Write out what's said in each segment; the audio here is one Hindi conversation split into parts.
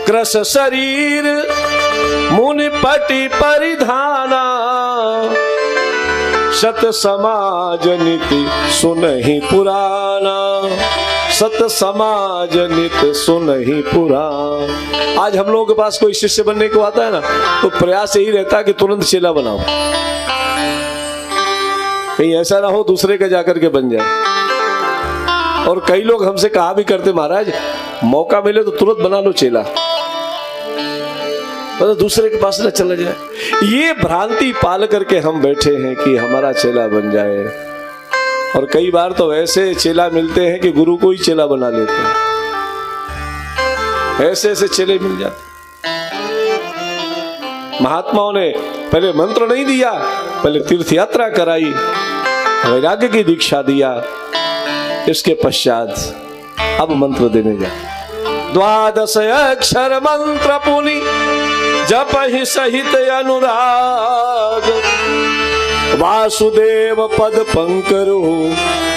कृश शरीर मुनि पटि परिधाना, सत समाज नीति सुनहि पुराना, सत समाज नित सुनहि पुराण। आज हम लोगों के पास कोई शिष्य बनने को आता है ना, तो प्रयास यही रहता है कि तुरंत चेला बनाओ, कहीं ऐसा ना हो दूसरे का जाकर के बन जाए। और कई लोग हमसे कहा भी करते, महाराज मौका मिले तो तुरंत बना लो चेला, मतलब दूसरे के पास ना चला जाए। ये भ्रांति पाल करके हम बैठे हैं कि हमारा चेला बन जाए, और कई बार तो ऐसे चेला मिलते हैं कि गुरु को ही चेला बना लेते हैं, ऐसे ऐसे चेले मिल जाते। महात्माओं ने पहले मंत्र नहीं दिया, पहले तीर्थ यात्रा कराई, वैराग्य की दीक्षा दिया, इसके पश्चात अब मंत्र देने जा। 12 अक्षर मंत्र पुनि जपहि सहित अनुराग, वासुदेव पद पंकरु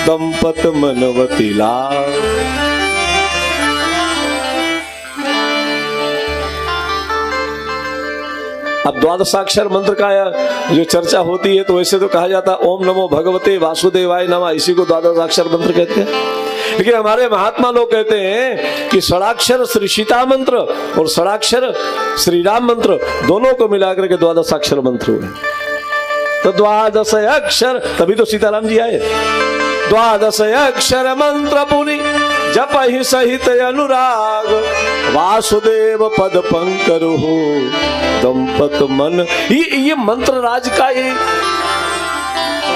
दंपत मनवती लाग। अब 12 मंत्र का जो चर्चा होती है, तो वैसे तो कहा जाता है ओम नमो भगवते वासुदेवाय नमः, इसी को 12 मंत्र कहते हैं। लेकिन हमारे महात्मा लोग कहते हैं कि षडाक्षर श्री सीता मंत्र और षडाक्षर श्री राम मंत्र दोनों को मिलाकर के 12 मंत्र हुए। तो 12 अक्षर, तभी तो सीताराम जी आए। 12 अक्षर मंत्र पुनि जपहि सहित अनुराग, वासुदेव पद पंकरु दंपत मन। ये मंत्र राज का ये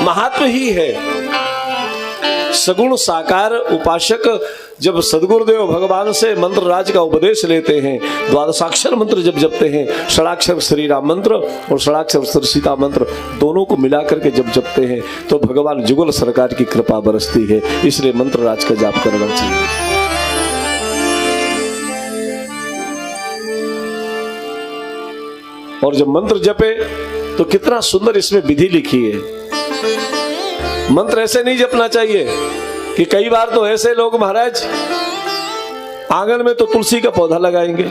महत्व ही है। सगुण साकार उपासक जब सदगुरुदेव भगवान से मंत्र राज का उपदेश लेते हैं, 12 मंत्र जब जपते हैं, षडाक्षर श्री राम मंत्र और षडाक्षर श्री सीता मंत्र दोनों को मिलाकर के जब जपते हैं, तो भगवान जुगल सरकार की कृपा बरसती है। इसलिए मंत्र राज का जाप करना चाहिए। और जब मंत्र जपे तो कितना सुंदर इसमें विधि लिखी है। मंत्र ऐसे नहीं जपना चाहिए कि कई बार तो ऐसे लोग महाराज आंगन में तो तुलसी का पौधा लगाएंगे,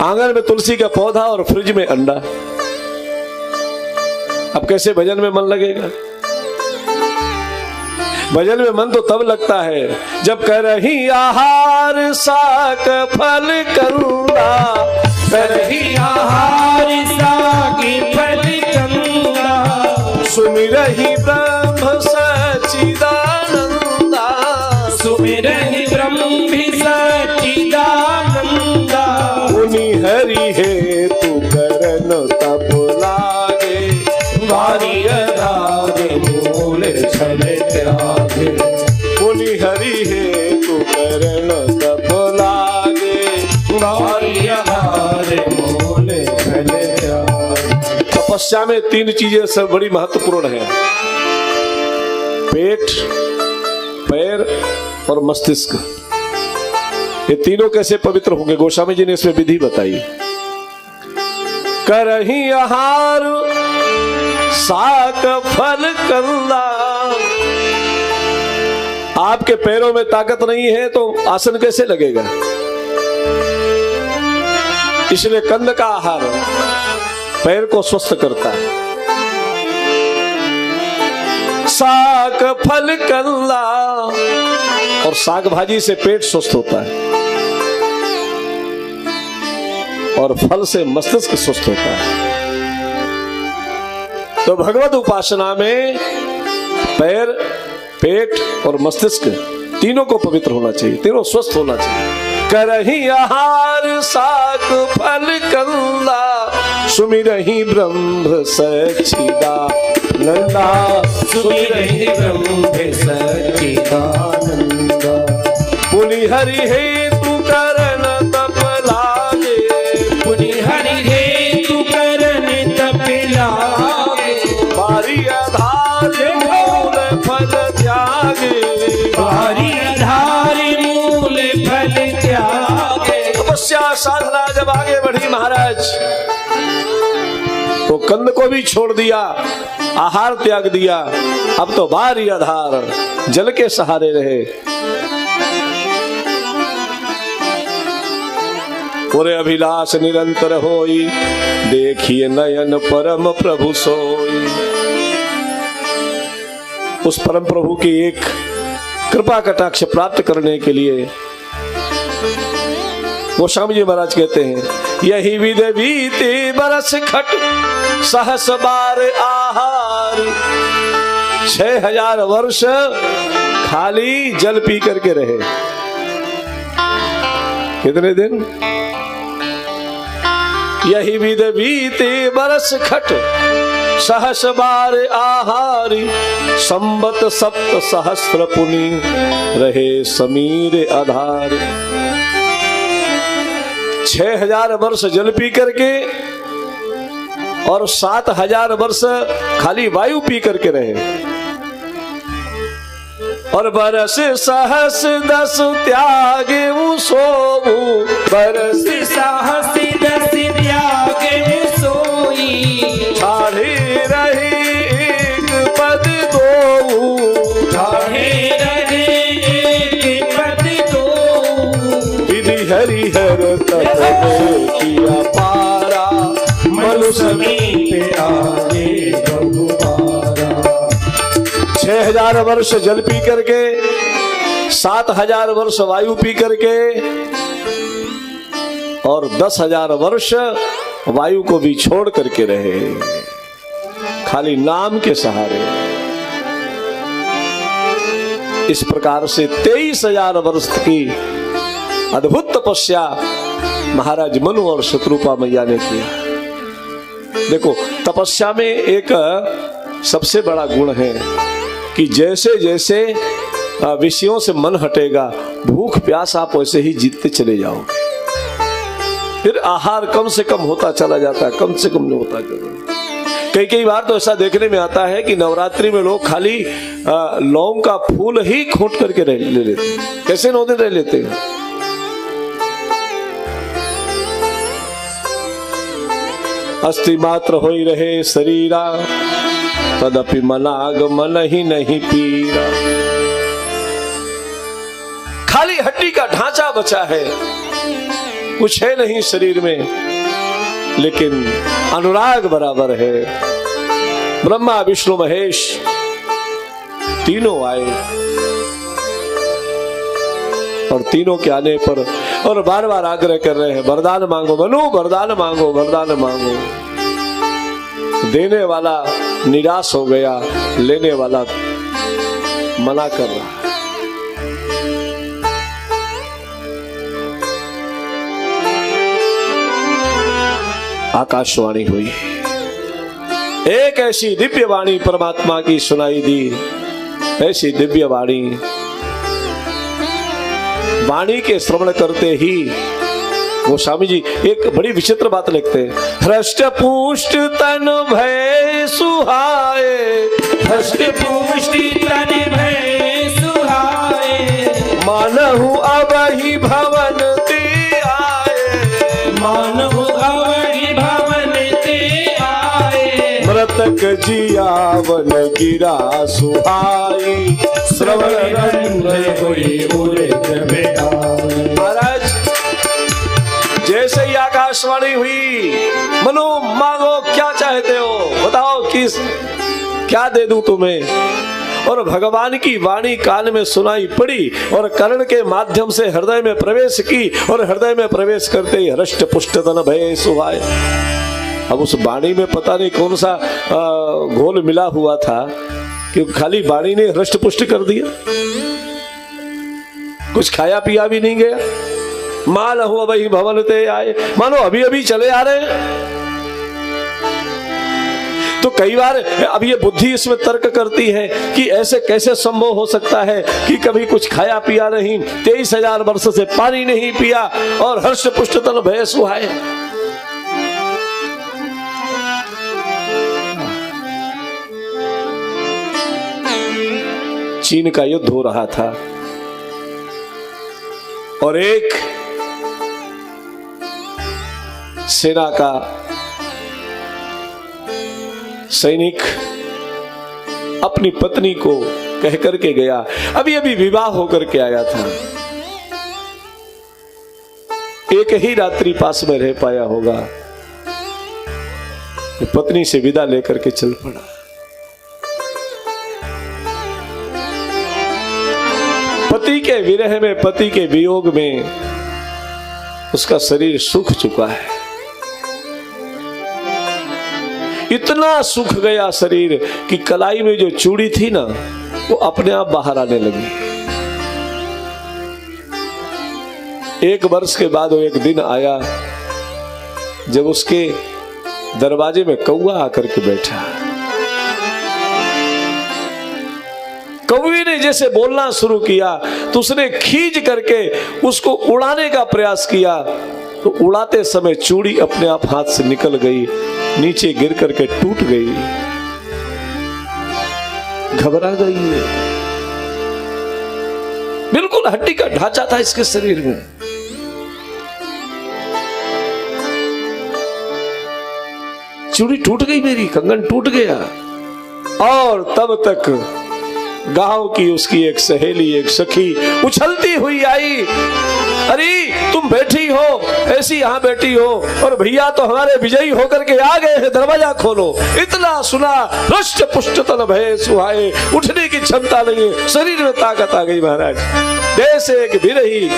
आंगन में तुलसी का पौधा और फ्रिज में अंडा। अब कैसे भजन में मन लगेगा? भजन में मन तो तब लगता है जब करही आहार साक फल कंदा, करही आहार साक फल कंदा, सुमिरहि ब्रह्म सच्चिदानंदा, सुमिरहि ब्रह्म सच्चिदानंदा। मुनि हरि हेतु करन तप लागे, वारी आधार मूल छल त्यागे। मुनि हरि हेतु करन तप लागे, वारी आधार मूल छल त्यागे। तपस्या में 3 चीजें सब बड़ी महत्वपूर्ण है, पेट, पैर और मस्तिष्क। ये तीनों कैसे पवित्र होंगे? गोस्वामी जी ने इसमें विधि बताई। करही आहार साक फल कंदा। आपके पैरों में ताकत नहीं है तो आसन कैसे लगेगा? इसलिए कंद का आहार पैर को स्वस्थ करता है। साग फल कंदा, और साग भाजी से पेट स्वस्थ होता है और फल से मस्तिष्क स्वस्थ होता है। तो भगवत उपासना में पैर, पेट और मस्तिष्क तीनों को पवित्र होना चाहिए, तीनों स्वस्थ होना चाहिए। करही आहार साक फल कंदा, सुमिरहि ब्रह्म सच्चिदानंदा, सुमिरहि ब्रह्म सच्चिदानंदा। मुनि हरि हेतु करन तप लागे, मुनि हरि हेतु करन तप लागे, वारी आधार मूल फल त्यागे, वारी आधार मूल फल त्यागे। तपस्या साधना जब आगे बढ़ी महाराज, तो कंद को भी छोड़ दिया, आहार त्याग दिया, अब तो बारी आधार जल के सहारे रहे। और अभिलाष निरंतर होई, देखिए नयन परम प्रभु सोई। उस परम प्रभु की एक कृपा कटाक्ष प्राप्त करने के लिए गोस्वामी जी महाराज कहते हैं, यही विध बीते बरस खट सहस बार आहार। 6000 वर्ष खाली जल पी करके रहे। कितने दिन? यही विध बीते बरस खट सहस बार आहारी, संबत सप्त सहस्त्र पुनि रहे समीर आधार। 6000 वर्ष जल पी करके और 7000 वर्ष खाली वायु पी करके रहे। और बरस सहस 10 त्यागे सोबू, बरस सहस 10 त्यागे सोई। ठाढ़े रहे एक पद दो, ठाढ़े रहे एक पद दो। विधि हरिहर तब किया पारा, मनु समीप आगे बहुबारा। 6000 वर्ष जल पी करके, 7000 वर्ष वायु पी करके और 10,000 वर्ष वायु को भी छोड़ करके रहे, खाली नाम के सहारे। इस प्रकार से 23,000 वर्ष की अद्भुत तपस्या महाराज मनु और शत्रुपा मैया ने किया। देखो, तपस्या में एक सबसे बड़ा गुण है कि जैसे जैसे विषयों से मन हटेगा, भूख प्यास आप वैसे ही जीतते चले जाओगे। फिर आहार कम से कम होता चला जाता है, कम से कम नहीं होता चला। कई बार तो ऐसा देखने में आता है कि नवरात्रि में लोग खाली लौंग का फूल ही खोट करके ले लेते हैं। कैसे 9 दिन रह लेते हैं? अस्थि मात्र होई रहे शरीरा, तदपि मनाग मन ही नहीं पीरा। खाली हड्डी का ढांचा बचा है, कुछ है नहीं शरीर में, लेकिन अनुराग बराबर है। ब्रह्मा विष्णु महेश तीनों आए और तीनों के आने पर और बार बार आग्रह कर रहे हैं, वरदान मांगो मनु, वरदान मांगो, वरदान मांगो। देने वाला निराश हो गया, लेने वाला मना कर रहा है। आकाशवाणी हुई, एक ऐसी दिव्य वाणी परमात्मा की सुनाई दी। ऐसी दिव्य वाणी, वाणी के श्रवण करते ही गोस्वामी जी एक बड़ी विचित्र बात लिखते हैं, हृष्ट पुष्ट तन भय सुहाए, हृष्ट पुष्ट तन भय सुहाए। मानहु अब ही भवन ते आए, मानहु अब ही भवन ते आए। मृतक जियावन गिरा सुहाई, श्रवण रंग हुई उरित बेआई। महाराज, जैसे ही आकाशवाणी हुई, मनु मांगो क्या चाहते हो, बताओ किस क्या दे दूं तुम्हें। और भगवान की वाणी कान में सुनाई पड़ी और कर्ण के माध्यम से हृदय में प्रवेश की और हृदय में प्रवेश करते ही हृष्ट पुष्ट तन भय सुहाए। अब उस वाणी में पता नहीं कौन सा घोल मिला हुआ था कि खाली वाणी ने हृष्ट पुष्ट कर दिया, कुछ खाया पिया भी नहीं गया। मान हुआ वही भवन ते आए, मानो अभी अभी चले आ रहे हैं। तो कई बार अब ये बुद्धि इसमें तर्क करती है कि ऐसे कैसे संभव हो सकता है कि कभी कुछ खाया पिया नहीं, 23,000 वर्ष से पानी नहीं पिया और हर्ष पुष्ट तन भय सुहाए। चीन का युद्ध हो रहा था और एक सेना का सैनिक अपनी पत्नी को कह करके गया, अभी अभी विवाह होकर के आया था, एक ही रात्रि पास में रह पाया होगा, पत्नी से विदा लेकर के चल पड़ा। पति के विरह में, पति के वियोग में उसका शरीर सूख चुका है। इतना सूख गया शरीर कि कलाई में जो चूड़ी थी ना, वो अपने आप बाहर आने लगी। एक वर्ष के बाद वो एक दिन आया जब उसके दरवाजे में कौवा आकर के बैठा। कौवे ने जैसे बोलना शुरू किया तो उसने खींच करके उसको उड़ाने का प्रयास किया, तो उड़ाते समय चूड़ी अपने आप हाथ से निकल गई, नीचे गिर करके टूट गई। घबरा गई है, बिल्कुल हड्डी का ढांचा था इसके शरीर में। चूड़ी टूट गई, मेरी कंगन टूट गया। और तब तक गांव की उसकी एक सहेली, एक सखी उछलती हुई आई। अरे तुम बैठी हो, ऐसी यहाँ बैठी हो, और भैया तो हमारे विजयी होकर के आ गए हैं, दरवाजा खोलो। इतना सुना, रुष्ट पुष्ट तन भय सुहाए, उठने की क्षमता नहीं, शरीर में ताकत आ गई महाराज। जैसे एक विरही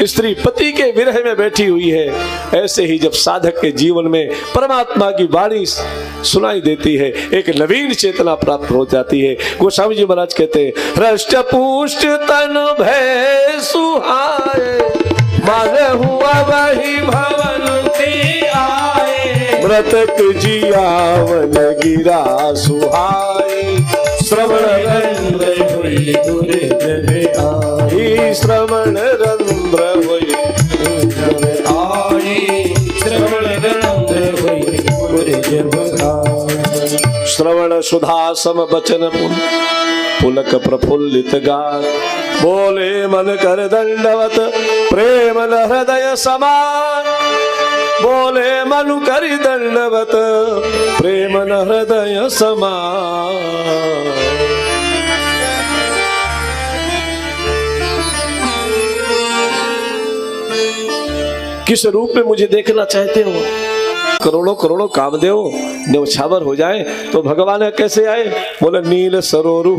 स्त्री पति के विरह में बैठी हुई है, ऐसे ही जब साधक के जीवन में परमात्मा की वाणी सुनाई देती है, एक नवीन चेतना प्राप्त हो जाती है। गोस्वामी जी महाराज कहते हैं, हृष्ट पुष्ट तन भय सुहाए, मन हुआ वही भवन ते आए, मृतक जियावन गिरा सुहाए, श्रवण रंध्र हुई दुर्जन आई, श्रवण रंध्र हुई आई, श्रवण रंध्र हुई दुर्जन आई। श्रवण सुधा सम बचन पुलक प्रफुल्लित गात, बोले मन कर दंडवत प्रेम हृदय समान, बोले मनु कर दंडवत प्रेम हृदय समान। किस रूप में मुझे देखना चाहते हो? करोड़ों करोड़ों कामदेव न्यौछावर हो जाए तो भगवान कैसे आए? बोले नील सरोरु।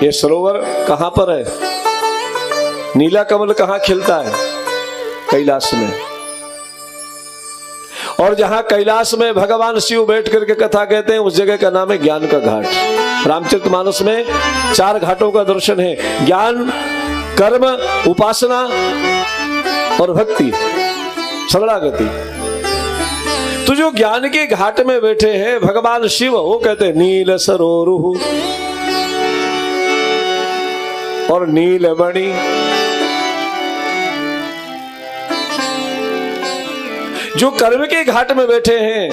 ये सरोवर कहां पर है? नीला कमल कहां खिलता है? कैलाश में। और जहां कैलाश में भगवान शिव बैठ करके कथा कहते हैं, उस जगह का नाम है ज्ञान का घाट। रामचरितमानस में 4 घाटों का दर्शन है, ज्ञान, कर्म, उपासना और भक्ति, शरणागति। तो जो ज्ञान के घाट में बैठे हैं भगवान शिव, वो कहते हैं नील सरोरु और नीलमणि। जो कर्म के घाट में बैठे हैं,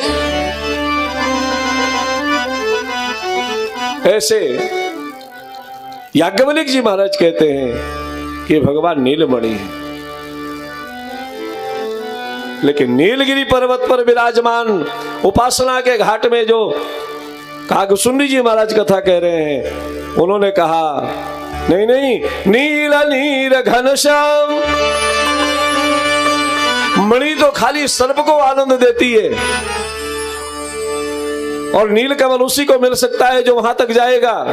ऐसे याज्ञवल्क्य जी महाराज कहते हैं कि भगवान नीलमणि है। लेकिन नीलगिरी पर्वत पर विराजमान उपासना के घाट में जो कागसुंडी जी महाराज कथा कह रहे हैं, उन्होंने कहा नहीं नहीं, नील नीर घनश्याम, मणि तो खाली सर्प को आनंद देती है, और नील कमल उसी को मिल सकता है जो वहां तक जाएगा।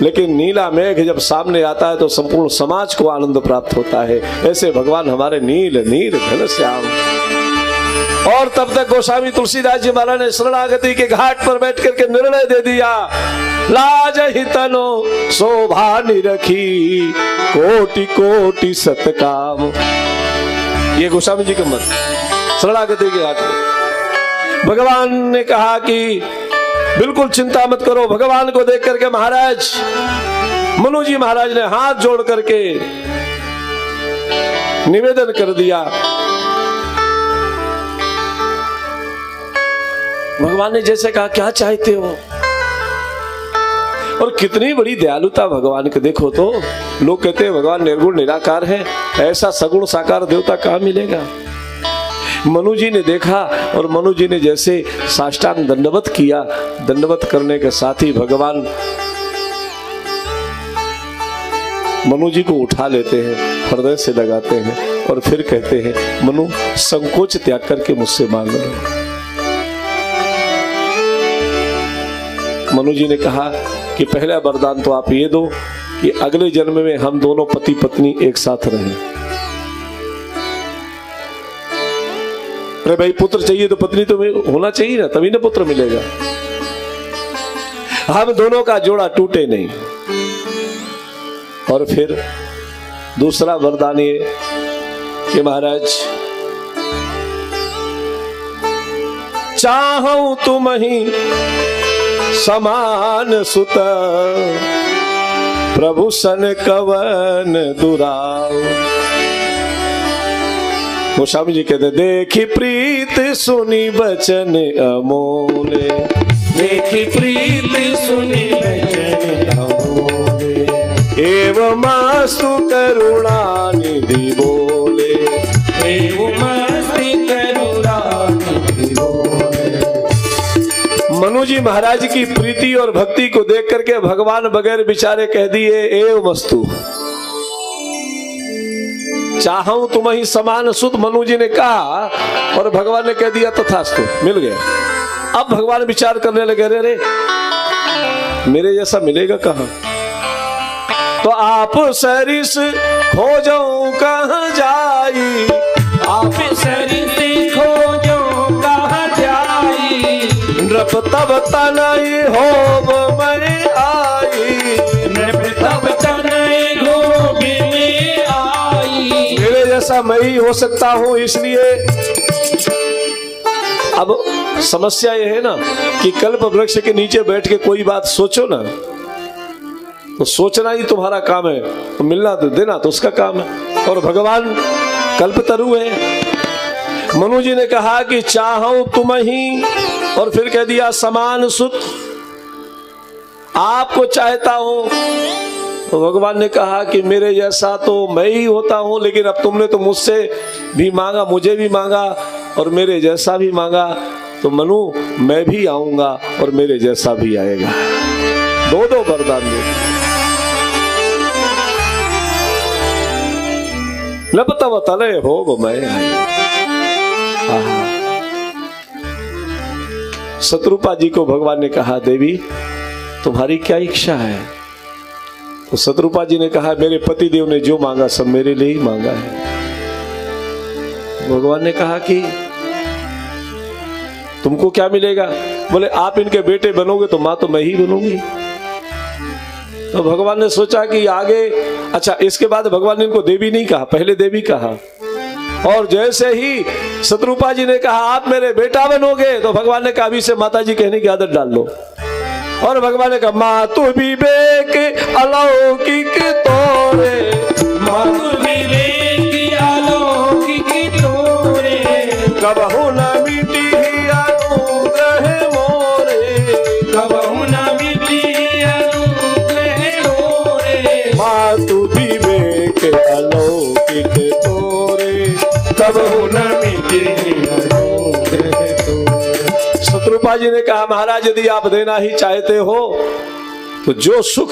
लेकिन नीला मेघ जब सामने आता है तो संपूर्ण समाज को आनंद प्राप्त होता है। ऐसे भगवान हमारे नील नीर घनश्याम। और तब तक गोस्वामी तुलसीदास जी महाराज ने शरणागति के घाट पर बैठ करके निर्णय दे दिया, लाज ही तनो शोभा निरखी, कोटि कोटि सतकाम। ये गोस्वामी जी का मत, शरणागति के घाट पर भगवान ने कहा कि बिल्कुल चिंता मत करो। भगवान को देख करके महाराज मनु जी महाराज ने हाथ जोड़ करके निवेदन कर दिया। भगवान ने जैसे कहा, क्या चाहते हो? और कितनी बड़ी दयालुता भगवान के देखो तो। लोग कहते हैं भगवान निर्गुण निराकार है, ऐसा सगुण साकार देवता कहां मिलेगा? मनु जी ने देखा और मनु जी ने जैसे साष्टांग दंडवत किया, दंडवत करने के साथ ही भगवान मनु जी को उठा लेते हैं, हृदय से लगाते हैं और फिर कहते हैं मनु संकोच त्याग करके मुझसे मांग लो। मनु जी ने कहा कि पहला वरदान तो आप ये दो कि अगले जन्म में हम दोनों पति पत्नी एक साथ रहें। अरे भाई पुत्र चाहिए तो पत्नी तो होना चाहिए ना, तभी ना पुत्र मिलेगा। हम दोनों का जोड़ा टूटे नहीं। और फिर दूसरा वरदान ये कि महाराज चाहूं तुम ही समान सुत प्रभु सन कवन दुराव। गोस्वामी जी कहते देखी प्रीत सुनी बचन अमोले, देखी प्रीत सुनी बचन अमोले, एवं मास्तु करुणा निधि बोले, एवं मस्ति करुणा निधि बोले। मनु जी महाराज की प्रीति और भक्ति को देख करके भगवान बगैर विचारे कह दिए एवं वस्तु, चाहूं तुम ही समान सुत। मनु जी ने कहा और भगवान ने कह दिया तथास्तु, मिल गया। अब भगवान विचार करने लगे रे मेरे जैसा मिलेगा कहां, तो आप सरिस खोजो कहां जाई, आप सरिस खोजो कहां जाई, नृप तब तनय होब मैं आई, नृप तब तनय होब मैं आई। मेरे जैसा मैं ही हो सकता हूं। इसलिए अब समस्या यह है ना कि कल्प वृक्ष के नीचे बैठ के कोई बात सोचो ना, तो सोचना ही तुम्हारा काम है, तो मिलना तो देना तो उसका काम है। और भगवान कल्पतरु है। मनु जी ने कहा कि चाहूं तुम ही, और फिर कह दिया समान सुत, आपको चाहता हूं। तो भगवान ने कहा कि मेरे जैसा तो मैं ही होता हूं, लेकिन अब तुमने तो मुझसे भी मांगा, मुझे भी मांगा और मेरे जैसा भी मांगा, तो मनु मैं भी आऊंगा और मेरे जैसा भी आएगा। दो दो वरदान दे। लपतव तले हो मैं आई। शत्रुपा जी को भगवान ने कहा देवी तुम्हारी क्या इच्छा है। तो शत्रुपा जी ने कहा मेरे पति देव ने जो मांगा सब मेरे लिए ही मांगा है। भगवान ने कहा कि तुमको क्या मिलेगा। बोले आप इनके बेटे बनोगे तो मां तो मैं ही बनूंगी। तो भगवान ने सोचा कि आगे, अच्छा इसके बाद भगवान ने इनको देवी नहीं कहा, पहले देवी कहा। और जैसे ही शत्रुपा जी ने कहा आप मेरे बेटा बनोगे, तो भगवान ने कहा अभी से माता जी कहने की आदत डाल लो। और भगवान ने कहा मातु विवेक अलौकिक तोरे, मातु विवेक अलौकिक तोरे, कबहु न मिटी अनुग्रह मोरे, कबहु न मिटी अनुग्रह मोरे। मातु विवेक अलौकिक तोरे, कबहु न मिटी अनुग्रह तोरे। शत्रुपा जी ने कहा महाराज यदि आप देना ही चाहते हो तो जो सुख,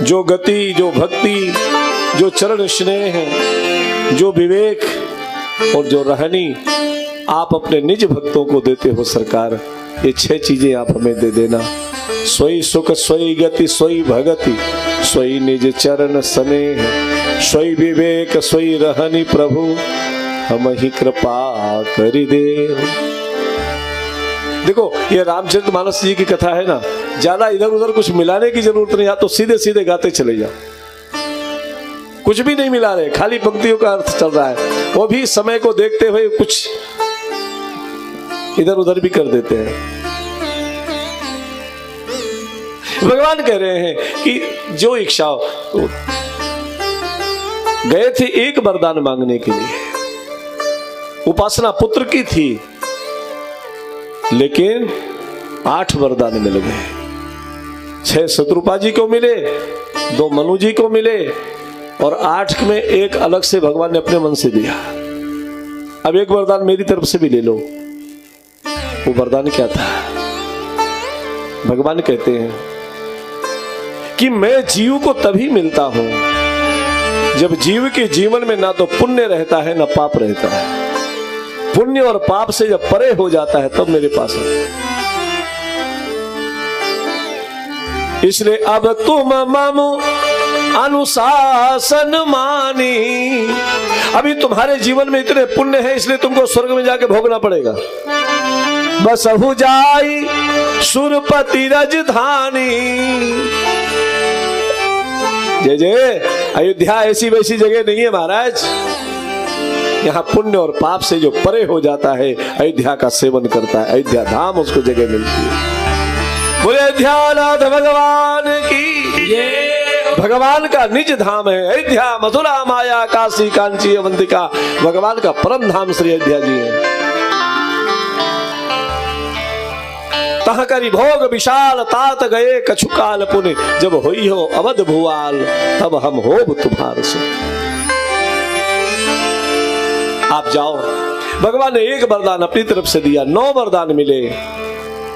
जो गति, जो भक्ति, जो चरण स्नेह, जो विवेक और जो रहनी आप अपने निज भक्तों को देते हो सरकार, ये 6 चीजें आप हमें दे देना। सोई सुख, सोई गति, सोई भगति, सोई निज चरण स्नेह, सोई विवेक, सोई रहनी प्रभु हम ही कृपा करी दे। देखो ये रामचरितमानस जी की कथा है ना, ज्यादा इधर उधर कुछ मिलाने की जरूरत नहीं, तो सीधे सीधे गाते चले जाओ। कुछ भी नहीं मिला रहे, खाली पंक्तियों का अर्थ चल रहा है। वो भी समय को देखते हुए कुछ इधर उधर भी कर देते हैं। भगवान कह रहे हैं कि जो इच्छा, गए थे एक वरदान मांगने के लिए, उपासना पुत्र की थी, लेकिन 8 वरदान मिल गए। 6 शत्रुपा जी को मिले, 2 मनु जी को मिले और 8 में एक अलग से भगवान ने अपने मन से दिया। अब एक वरदान मेरी तरफ से भी ले लो। वो वरदान क्या था? भगवान कहते हैं कि मैं जीव को तभी मिलता हूं जब जीव के जीवन में ना तो पुण्य रहता है ना पाप रहता है। पुण्य और पाप से जब परे हो जाता है तब मेरे पास है। इसलिए अब तुम मम अनुशासन मानी। अभी तुम्हारे जीवन में इतने पुण्य है इसलिए तुमको स्वर्ग में जाके भोगना पड़ेगा। बस हो जाई सुरपति राजधानी। जय जय। अयोध्या ऐसी वैसी जगह नहीं है महाराज। यहाँ पुण्य और पाप से जो परे हो जाता है अयोध्या का सेवन करता है, अयोध्या धाम उसको जगह मिलती है। बोले अयोध्यानाथ भगवान की। ये भगवान का निज धाम है अयोध्या, मथुरा, माया, काशी, कांची, अवंतिका। भगवान का परम धाम श्री अयोध्या जी है। तह करी भोग विशाल तात गए कछुकाल पुण्य। जब होई हो अवध भुआल तब हम हो तुम्हार से। आप जाओ। भगवान ने एक वरदान अपनी तरफ से दिया, 9 वरदान मिले।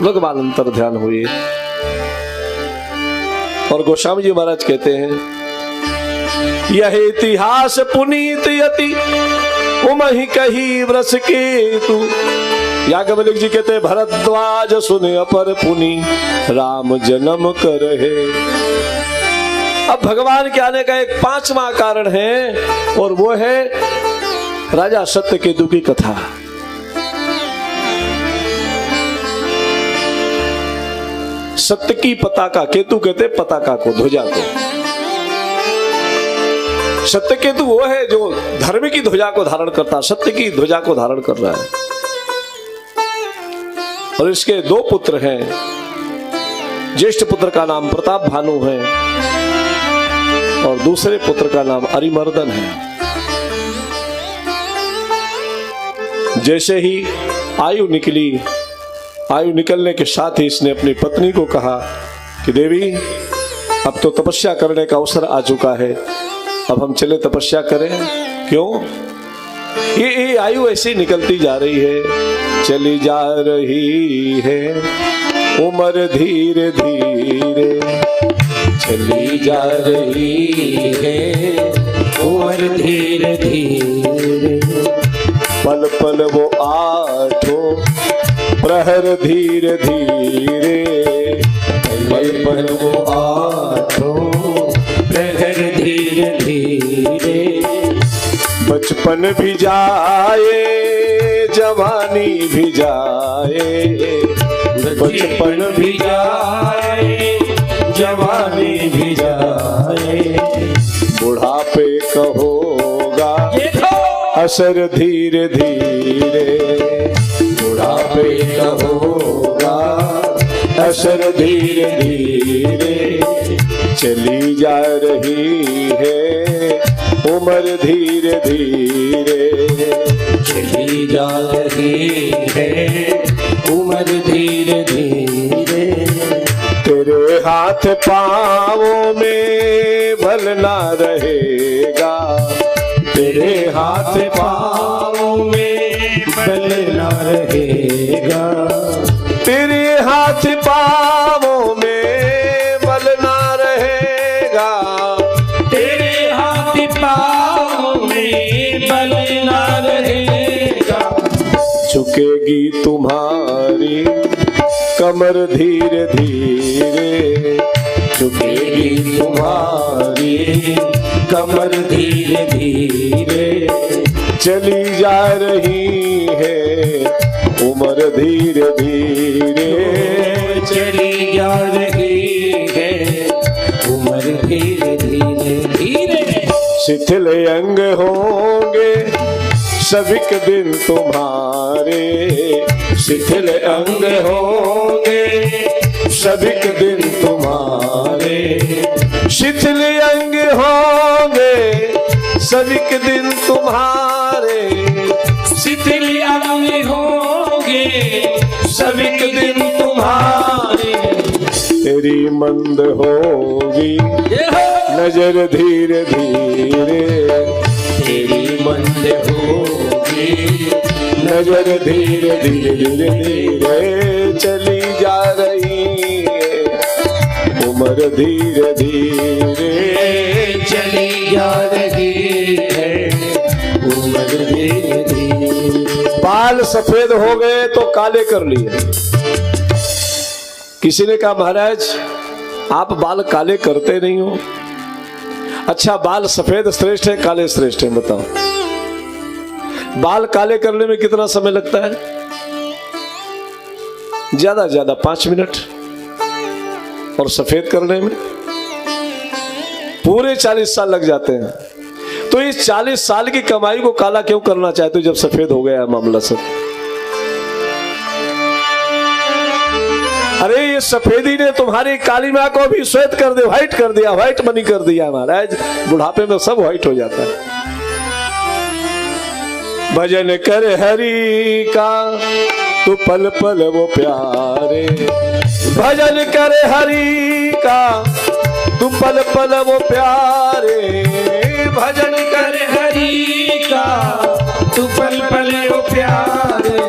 भगवान अंतर ध्यान हुए और गोस्वामी जी महाराज कहते हैं यह इतिहास पुनीत यति उमहि कही व्रस के तू। याज्ञवल्क्य जी कहते हैं भरद्वाज सुने अपर पुनि राम जन्म कर है। अब भगवान के आने का एक 5वां कारण है और वो है राजा सत्यकेतु की कथा। सत्य की पताका, केतु कहते पताका को, ध्वजा को। सत्यकेतु वो है जो धर्म की ध्वजा को धारण करता, सत्य की ध्वजा को धारण कर रहा है। और इसके 2 पुत्र हैं। ज्येष्ठ पुत्र का नाम प्रताप भानु है और दूसरे पुत्र का नाम अरिमर्दन है। जैसे ही आयु निकली, आयु निकलने के साथ ही इसने अपनी पत्नी को कहा कि देवी अब तो तपस्या करने का अवसर आ चुका है, अब हम चले तपस्या करें। क्यों? ये आयु ऐसी निकलती जा रही है, चली जा रही है उम्र धीरे धीरे, चली जा रही है उम्र धीरे धीरे। पल पल वो आठों प्रहर धीरे धीरे, पल पल वो आठों प्रहर धीरे धीरे। बचपन भी जाए जवानी भी जाए, बचपन भी जाए जवानी भी जाए। बुढ़ापे कहोगा असर धीरे धीरे, बुढ़ापे का होगा असर धीरे धीरे। चली जा रही है उम्र धीरे धीरे, चली जा रही है उम्र धीरे धीरे। तेरे हाथ पाँवों में बल ना रहेगा, तेरे हाथ पाँवों में बल न रहेगा। तेरे हाथ पाँवों में बल ना रहेगा, तेरे हाथ पाँवों में बल न रहेगा। झुकेगी तुम्हारी कमर धीरे धीरे, झुकेगी तुम्हारी कमर धीरे धीरे। चली जा रही है उम्र धीरे धीरे, चली जा रही है उम्र धीरे धीरे धीरे। शिथिल अंग होंगे सभी दिन तुम्हारे, शिथिल अंग होंगे सभी दिन तुम्हारे। शिथिल अंग होंगे सभी दिन तुम्हारे, शिथिल अंग होंगे सभी दिन तुम्हारे। तेरी मंद होगी नजर धीरे धीरे, तेरी मंद होगी नजर धीरे धीरे धीरे धीरे। चली जा रही है उम्र धीरे धीरे चली जा रही है उम्र धीरे धीरे। बाल सफेद हो गए तो काले कर लिए। किसी ने कहा महाराज आप बाल काले करते नहीं हो। अच्छा बाल सफेद श्रेष्ठ है काले श्रेष्ठ है बताओ। बाल काले करने में कितना समय लगता है? ज्यादा ज्यादा 5 मिनट, और सफेद करने में पूरे 40 साल लग जाते हैं। तो इस 40 साल की कमाई को काला क्यों करना चाहते हो जब सफेद हो गया है मामला सब? अरे ये सफेदी ने तुम्हारी काली माँ को भी श्वेत कर दिया, व्हाइट कर दिया, व्हाइट मनी कर दिया महाराज। बुढ़ापे में सब व्हाइट हो जाता है। भजन कर हरि का तू पल पल वो प्यारे, भजन कर हरि का तू पल पल वो प्यारे, भजन कर हरि का तू पल पल वो प्यारे।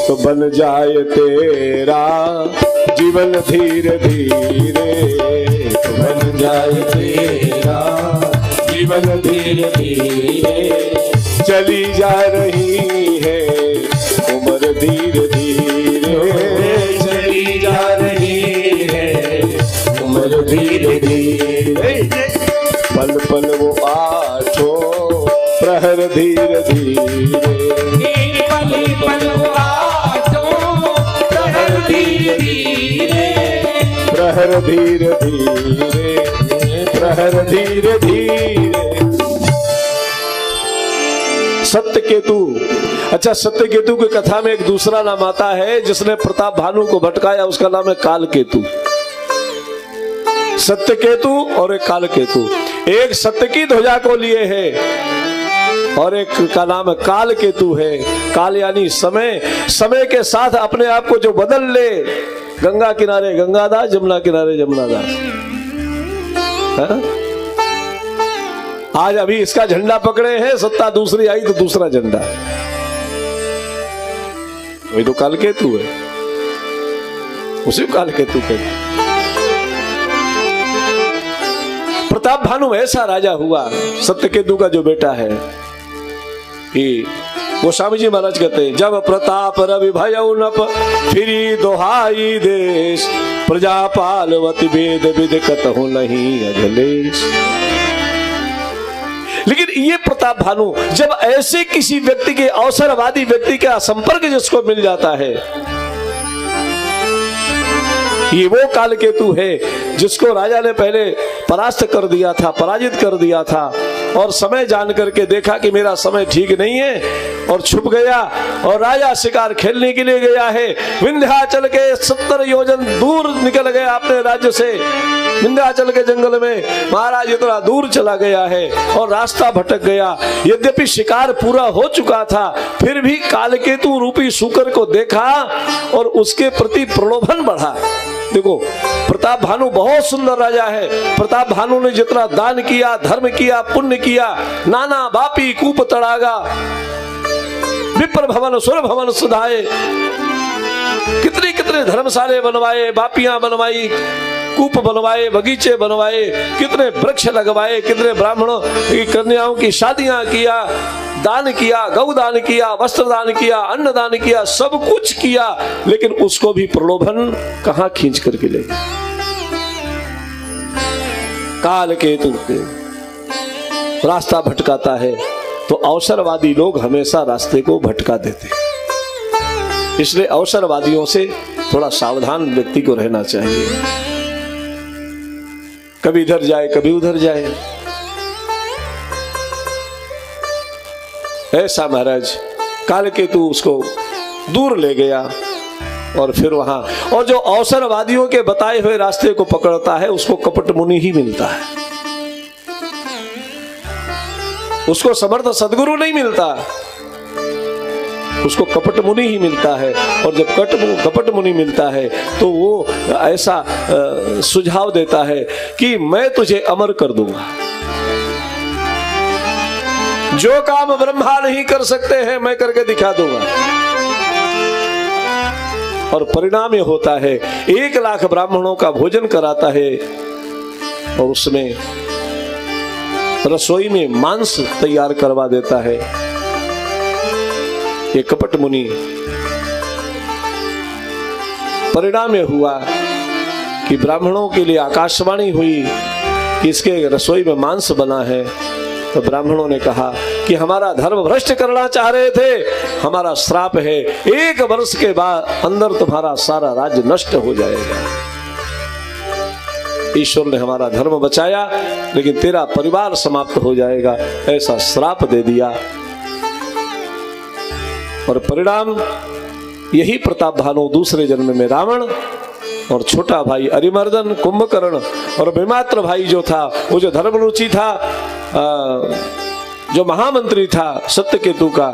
तो बन जाए तेरा जीवन धीरे धीरे, तो बन जाए तेरा जीवन धीरे धीरे। चली जा रही है उम्र धीरे धीरे, चली जा रही है उम्र धीरे धीरे। पल पल वो आठों प्रहर धीरे धीरे, पल पल वो आठों प्रहर धीरे धीरे, प्रहर धीरे धीरे, प्रहर धीरे धीरे। सत्य केतु। अच्छा सत्य केतु की कथा में एक दूसरा नाम आता है जिसने प्रताप भानु को भटकाया, उसका नाम है काल केतु। सत्य केतु और एक काल केतु, एक सत्य की ध्वजा को लिए है और एक का नाम काल केतु है। काल यानी समय, समय के साथ अपने आप को जो बदल ले। गंगा किनारे गंगादास, जमुना किनारे जमुनादास। हाँ? आज अभी इसका झंडा पकड़े हैं, सत्ता दूसरी आई तो दूसरा झंडा। वही तो काल केतु है, उसी काल केतु के। प्रताप भानु ऐसा राजा हुआ, सत्यकेतु का जो बेटा है, कि गोस्वामी जी महाराज कहते हैं जब प्रताप रवि भयउ नप फिरी दोहाई देश, प्रजा पालवती वेद विद कतहु नहीं अजलेश। लेकिन ये प्रताप भानु जब ऐसे किसी व्यक्ति के, अवसरवादी व्यक्ति का संपर्क जिसको मिल जाता है, ये वो काल केतु है जिसको राजा ने पहले परास्त कर दिया था, पराजित कर दिया था, और समय जान करके देखा कि मेरा समय ठीक नहीं है और छुप गया। और राजा शिकार खेलने के लिए गया है, विंध्याचल के 70 योजन दूर निकल गया अपने राज्य से। विंध्याचल के जंगल में महाराज इतना दूर चला गया है और रास्ता भटक गया। यद्यपि शिकार पूरा हो चुका था, फिर भी कालकेतु रूपी शुकर को देखा और उसके प्रति प्रलोभन बढ़ा। देखो प्रताप भानु बहुत सुंदर राजा है। प्रताप भानु ने जितना दान किया, धर्म किया, पुण्य किया, नाना बापी कूप तड़ागा, विप्र भवन सुर भवन सुधाए, कितने कितने धर्मशाले बनवाए, बापियां बनवाई, कूप बनवाए, बगीचे बनवाए, कितने वृक्ष लगवाए, कितने ब्राह्मणों की कन्याओं की शादियां किया, दान किया, गौ दान किया, वस्त्र दान किया, अन्न दान किया, सब कुछ किया। लेकिन उसको भी प्रलोभन कहां खींच करके ले गया? काल केतु रास्ता भटकाता है तो अवसरवादी लोग हमेशा रास्ते को भटका देते हैं। इसलिए अवसरवादियों से थोड़ा सावधान व्यक्ति को रहना चाहिए। कभी इधर जाए कभी उधर जाए। ऐसा महाराज कालकेतु उसको दूर ले गया और फिर वहां, और जो अवसरवादियों के बताए हुए रास्ते को पकड़ता है उसको कपट मुनि ही मिलता है, उसको समर्थ सदगुरु नहीं मिलता, उसको कपट मुनि ही मिलता है। और जब कपट मुनि मिलता है तो वो ऐसा सुझाव देता है कि मैं तुझे अमर कर दूंगा, जो काम ब्रह्मा नहीं कर सकते हैं मैं करके दिखा दूंगा। और परिणाम ये होता है 1 लाख ब्राह्मणों का भोजन कराता है और उसमें रसोई में मांस तैयार करवा देता है। ये कपट मुनि, परिणाम यह हुआ कि ब्राह्मणों के लिए आकाशवाणी हुई कि इसके रसोई में मांस बना है। तो ब्राह्मणों ने कहा कि हमारा धर्म भ्रष्ट करना चाह रहे थे, हमारा श्राप है, 1 वर्ष के बाद अंदर तुम्हारा सारा राज्य नष्ट हो जाएगा। ईश्वर ने हमारा धर्म बचाया, लेकिन तेरा परिवार समाप्त हो जाएगा, ऐसा श्राप दे दिया। और परिणाम यही प्रताप भानु दूसरे जन्म में रावण और छोटा भाई अरिमर्दन, कुंभकर्ण और विमात्र भाई जो था, वो जो धर्मरुचि था, जो महामंत्री था सत्यकेतु का,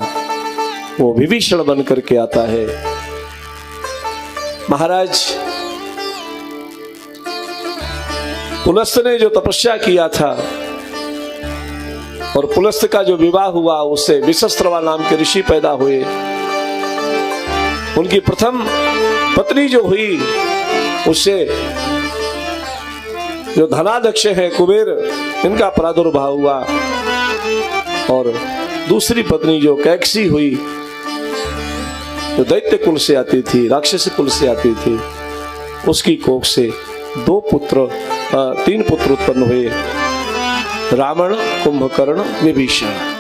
वो विभीषण बन करके आता है। महाराज पुलस्त ने जो तपस्या किया था और पुलस्त का जो विवाह हुआ, उससे विशस्त्रवा नाम के ऋषि पैदा हुए। उनकी प्रथम पत्नी जो हुई, उससे जो धनाध्यक्ष है कुबेर, इनका प्रादुर्भाव हुआ। और दूसरी पत्नी जो कैकसी हुई, जो दैत्य कुल से आती थी, राक्षसी कुल से आती थी, उसकी कोख से 3 पुत्र उत्पन्न हुए, रावण, कुंभकर्ण, विभीषण।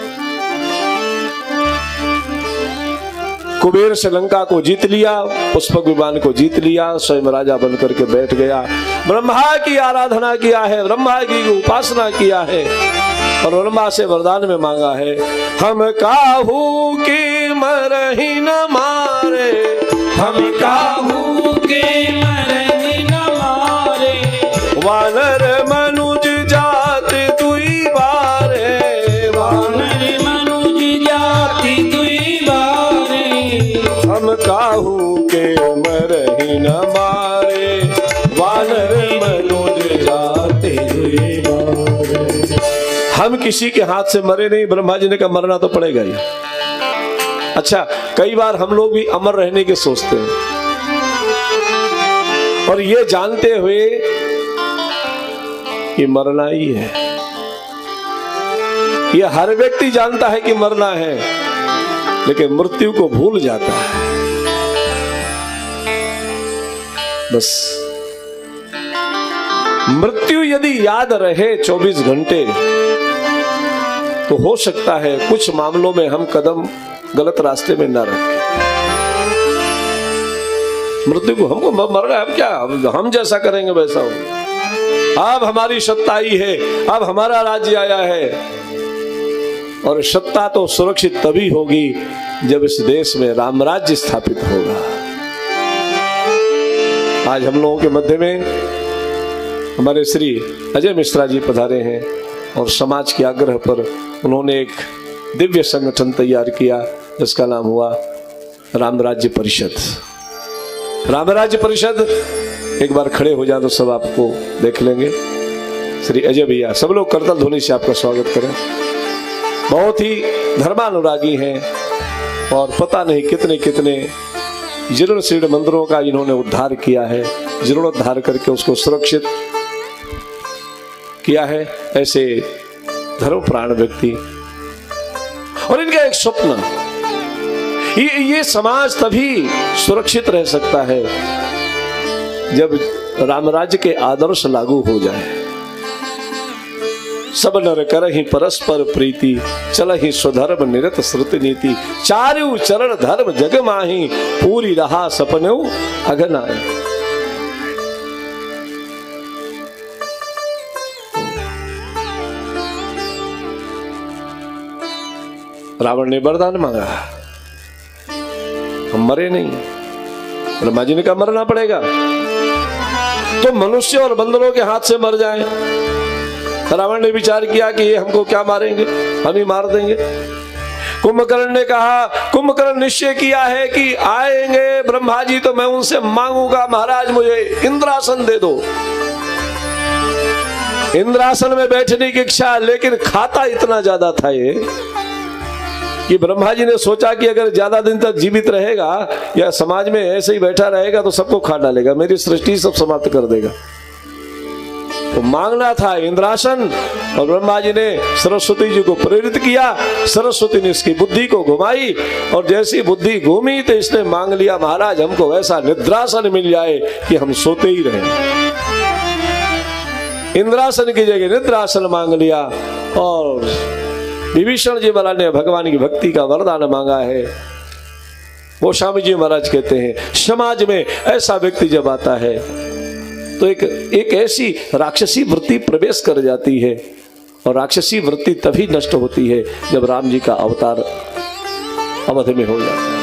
कुबेर से लंका को जीत लिया, पुष्पक विमान को जीत लिया, स्वयं राजा बनकर के बैठ गया। ब्रह्मा की आराधना किया है, ब्रह्मा की उपासना किया है और ब्रह्मा से वरदान में मांगा है, हम काहू के मरहि न मारे, हम काहू के मरहि न मारे, वानर मनुज जात दुई बारे, वानर मनुज जाति दुई बारे, हम काहू के मरहि न मारे, वानर मनुज जात दुई बारे। हम किसी के हाथ से मरे नहीं, ब्रह्मा जी ने कहा मरना तो पड़ेगा ही। अच्छा, कई बार हम लोग भी अमर रहने के सोचते हैं और ये जानते हुए कि मरना ही है। ये हर व्यक्ति जानता है कि मरना है, लेकिन मृत्यु को भूल जाता है। बस मृत्यु यदि याद रहे 24 घंटे, तो हो सकता है कुछ मामलों में हम कदम गलत रास्ते में न रखें। मृत्यु को हमको मरना है, अब क्या हम जैसा करेंगे वैसा हो। अब हमारी सत्ता आई है, अब हमारा राज्य आया है, और सत्ता तो सुरक्षित तभी होगी जब इस देश में राम राज्य स्थापित होगा। आज हम लोगों के मध्य में हमारे श्री अजय मिश्रा जी पधारे हैं और समाज के आग्रह पर उन्होंने एक दिव्य संगठन तैयार किया, जिसका नाम हुआ राम राज्य परिषद। राम राज्य परिषद, एक बार खड़े हो जाए तो सब आपको देख लेंगे। श्री अजय भैया, सब लोग करतल ध्वनि से आपका स्वागत करें। बहुत ही धर्मानुरागी हैं और पता नहीं कितने कितने जीर्ण शीर्ण मंदिरों का इन्होंने उद्धार किया है, जीर्णोद्धार करके उसको सुरक्षित किया है। ऐसे धर्म प्राण व्यक्ति, और इनका एक स्वप्न, ये समाज तभी सुरक्षित रह सकता है जब राम राज्य के आदर्श लागू हो जाए। सब नर करहि परस्पर प्रीति, चलहि स्वधर्म निरत श्रुति नीति, चारु चरण धर्म जग माहि, पूरी रहा सपनेउ अगनाए। रावण ने वरदान मांगा, हम मरे नहीं। ब्रह्मा जी ने कहा मरना पड़ेगा, तो मनुष्य और बंदरों के हाथ से मर जाए। रावण ने विचार किया कि ये हमको क्या मारेंगे, हम ही मार देंगे। कुंभकर्ण ने कहा, कुंभकर्ण निश्चय किया है कि आएंगे ब्रह्मा जी तो मैं उनसे मांगूंगा, महाराज मुझे इंद्रासन दे दो। इंद्रासन में बैठने की इच्छा, लेकिन खाता इतना ज्यादा था ये कि ब्रह्मा जी ने सोचा कि अगर ज्यादा दिन तक जीवित रहेगा या समाज में ऐसे ही बैठा रहेगा तो सबको खा डालेगा, मेरी सृष्टि सब समाप्त कर देगा। तो मांगना था इंद्रासन, और ब्रह्मा जी ने सरस्वती जी को प्रेरित किया। सरस्वती ने इसकी बुद्धि को घुमाई, और जैसी बुद्धि घूमी तो इसने मांग लिया, महाराज हमको ऐसा निद्रासन मिल जाए कि हम सोते ही रहें। इंद्रासन की जगह निद्रासन मांग लिया, और विभीषण जी महाराज ने भगवान की भक्ति का वरदान मांगा है। वो स्वामी जी महाराज कहते हैं समाज में ऐसा व्यक्ति जब आता है तो एक ऐसी राक्षसी वृत्ति प्रवेश कर जाती है, और राक्षसी वृत्ति तभी नष्ट होती है जब राम जी का अवतार अवध में हो जाता है।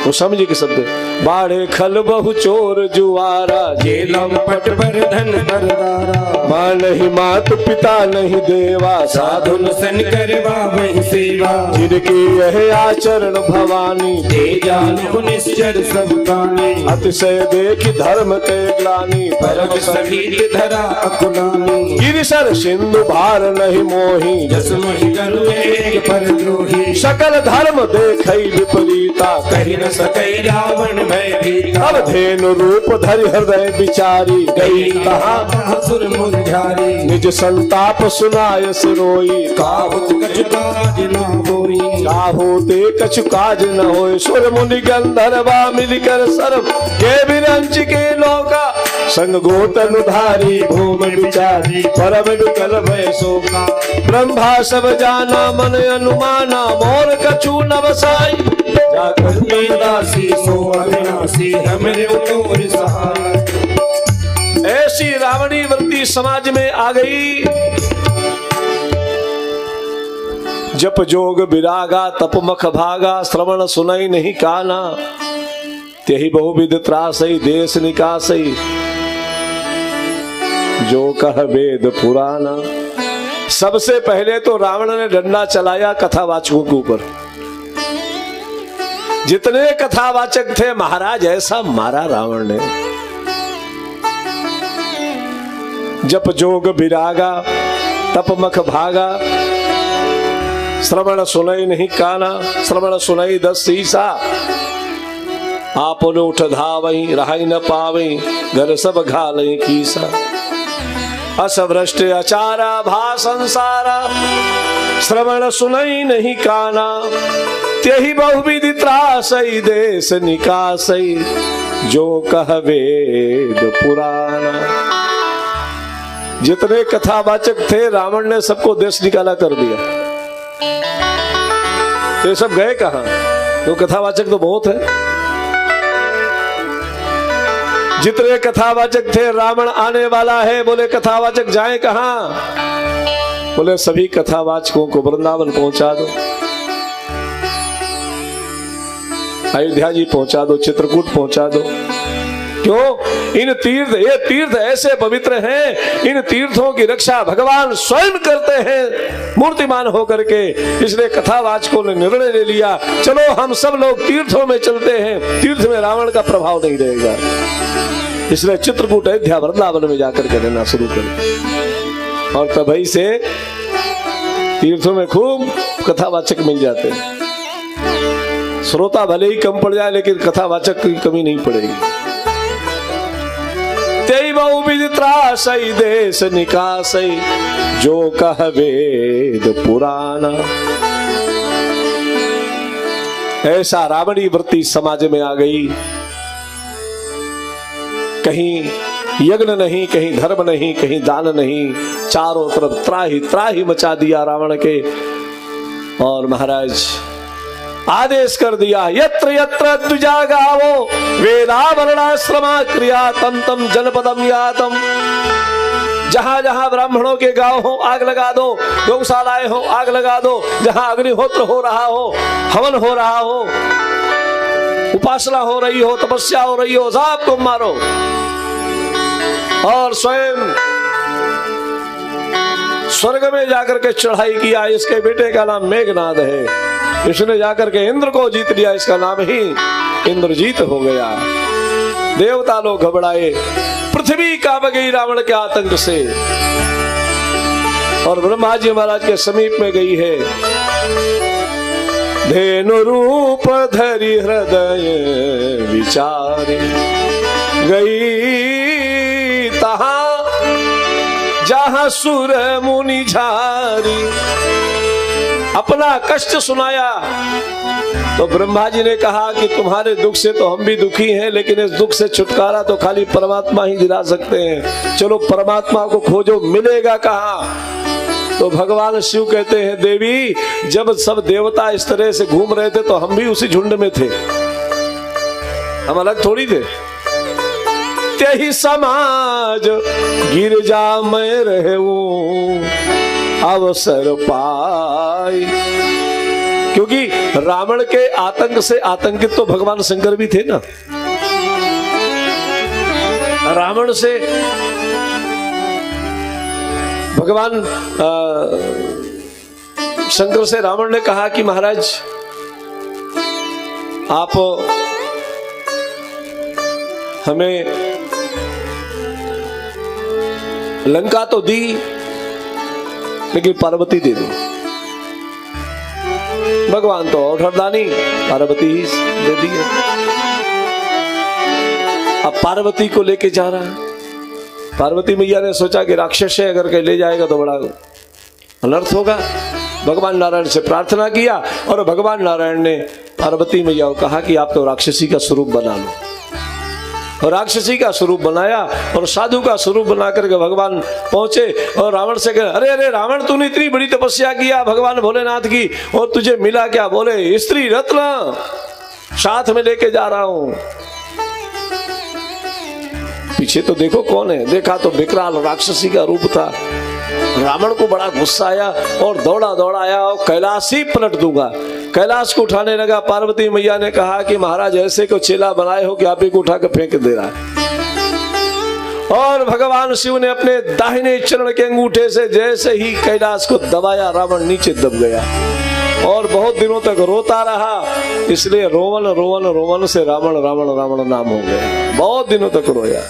वो स्वामी जी के शब्द, बाढ़े खल बहु चोर जुआरा, जेलम पट पर धन बरदारा, माँ नहीं मात पिता नहीं देवा, साधुन सन करवा वही सेवा, जिनकी यह आचरण भवानी, ते जानो निश्चर सब कानी, अतिशय देख धर्म के ग्लानि, परम सहित धरा अकुलानी, गिरिशर सिंधु भार नहीं मोही, जसमहि गरु एक परद्रोही, सकल धर्म देखई विपरीता, कहि न सकई रावण भय भीता, अब धेनु रूप धरि हृदय विचारी, गई कहाँ सुर मुरझारी, निज संताप सुनाय सिरोई, काहुत कछु काज न होई, काहोते कछु काज न होय, सुर मुनि गंधर्वा मिलकर सर्व के विरंच के लोका, संग गोतन धारी भूम विचारी, परम विकल भय शोका, ब्रह्मा सब जाना मन अनुमाना, मोर कछु न बसाई, जाकर दासी सो अविनाशी, हमरे तोर सहाय। ऐसी रावणी वृत्ति समाज में आ गई। जप जोग विरागा तप मख भागा, श्रवण सुनई नहीं काना, त्यही बहुविध त्रासई देश निकासई, जो कह वेद पुराना। सबसे पहले तो रावण ने डंडा चलाया कथावाचकों के ऊपर। जितने कथावाचक थे महाराज ऐसा मारा रावण ने। जप जोग विरागा तप मख भागा, श्रवण सुनई नहीं काना, श्रवण सुनई 10 शीशा, आपन उठ धावई रहाई न पावई, घर सब घालई कीसा, असभ्रष्ट अचारा भा संसारा, श्रवण सुनई नहीं काना, त्यही बहुविध त्रासई देश निकासई, जो कह वेद पुराना। जितने कथावाचक थे रावण ने सबको देश निकाला कर दिया। ये सब गए कहां? तो कथावाचक तो बहुत है। जितने कथावाचक थे रावण आने वाला है, बोले कथावाचक जाए कहां? बोले सभी कथावाचकों को वृंदावन पहुंचा दो, अयोध्या जी पहुंचा दो, चित्रकूट पहुंचा दो। क्यों? इन तीर्थ, ये तीर्थ ऐसे पवित्र हैं, इन तीर्थों की रक्षा भगवान स्वयं करते हैं मूर्तिमान होकर के। इसलिए कथावाचकों ने निर्णय ले लिया, चलो हम सब लोग तीर्थों में चलते हैं, तीर्थ में रावण का प्रभाव नहीं रहेगा। इसलिए चित्रकूट अयोध्या वृंदावन में जाकर के रहना शुरू कर, और तभी से तीर्थों में खूब कथावाचक मिल जाते हैं। श्रोता भले ही कम पड़ जाए लेकिन कथावाचक की कमी नहीं पड़ेगी। तेई बहुविध त्रासई देश निकासई, जो कह वेद पुराना। ऐसा रावणी वृत्ति समाज में आ गई। कहीं यज्ञ नहीं, कहीं धर्म नहीं, कहीं दान नहीं, चारों तरफ त्राही त्राही मचा दिया रावण के। और महाराज आदेश कर दिया, यत्र यत्र द्विजागावो वेदावरणाश्रमा क्रिया तम तम जनपदम यातम। जहां जहां ब्राह्मणों के गांव हो आग लगा दो, गौशालाएं हो आग लगा दो, जहां अग्निहोत्र हो रहा हो, हवन हो रहा हो, उपासना हो रही हो, तपस्या हो रही हो, सबको मारो। और स्वयं स्वर्ग में जाकर के चढ़ाई किया। इसके बेटे का नाम मेघनाद है, इसने जाकर के इंद्र को जीत लिया, इसका नाम ही इंद्रजीत हो गया। देवता लोग घबराए, पृथ्वी कांप गई रावण के आतंक से। और ब्रह्मा जी महाराज के समीप में गई है। धेनु रूप धरि हृदय विचारे, गई तहां जहां सुर मुनि झारी। अपना कष्ट सुनाया तो ब्रह्मा जी ने कहा कि तुम्हारे दुख से तो हम भी दुखी हैं, लेकिन इस दुख से छुटकारा तो खाली परमात्मा ही दिला सकते हैं। चलो परमात्मा को खोजो, मिलेगा कहाँ? तो भगवान शिव कहते हैं, देवी जब सब देवता इस तरह से घूम रहे थे तो हम भी उसी झुंड में थे, हम अलग थोड़ी थे। त्यही समाज गिरजा में रहूं अवसर पाई। क्योंकि रावण के आतंक से आतंकित तो भगवान शंकर भी थे ना। रावण से भगवान शंकर से रावण ने कहा कि महाराज आप हमें लंका तो दी, लेकिन पार्वती दे दो। भगवान तो और हरदानी, पार्वती ही दे दी है। अब पार्वती को लेके जा रहा है। पार्वती मैया ने सोचा कि राक्षस है, अगर कहीं ले जाएगा तो बड़ा अनर्थ होगा। भगवान नारायण से प्रार्थना किया और भगवान नारायण ने पार्वती मैया को कहा कि आप तो राक्षसी का स्वरूप बना लो। और राक्षसी का स्वरूप बनाया और साधु का स्वरूप बना करके भगवान पहुंचे और रावण से कहे, अरे अरे रावण तूने इतनी बड़ी तपस्या किया भगवान भोलेनाथ की, और तुझे मिला क्या? बोले स्त्री रत्न साथ में लेके जा रहा हूं। पीछे तो देखो कौन है। देखा तो विकराल राक्षसी का रूप था। रावण को बड़ा गुस्सा आया और दौड़ा दौड़ा आया और कैलाश ही पलट दूंगा। कैलाश को उठाने लगा। पार्वती मैया ने कहा कि महाराज ऐसे को चेला बनाए हो कि आप ही को उठा कर फेंक दे रहा है। और भगवान शिव ने अपने दाहिने चरण के अंगूठे से जैसे ही कैलाश को दबाया, रावण नीचे दब गया और बहुत दिनों तक रोता रहा। इसलिए रोवन रोवन रोवन से रावण रावण रावण नाम हो गया। बहुत दिनों तक रोया।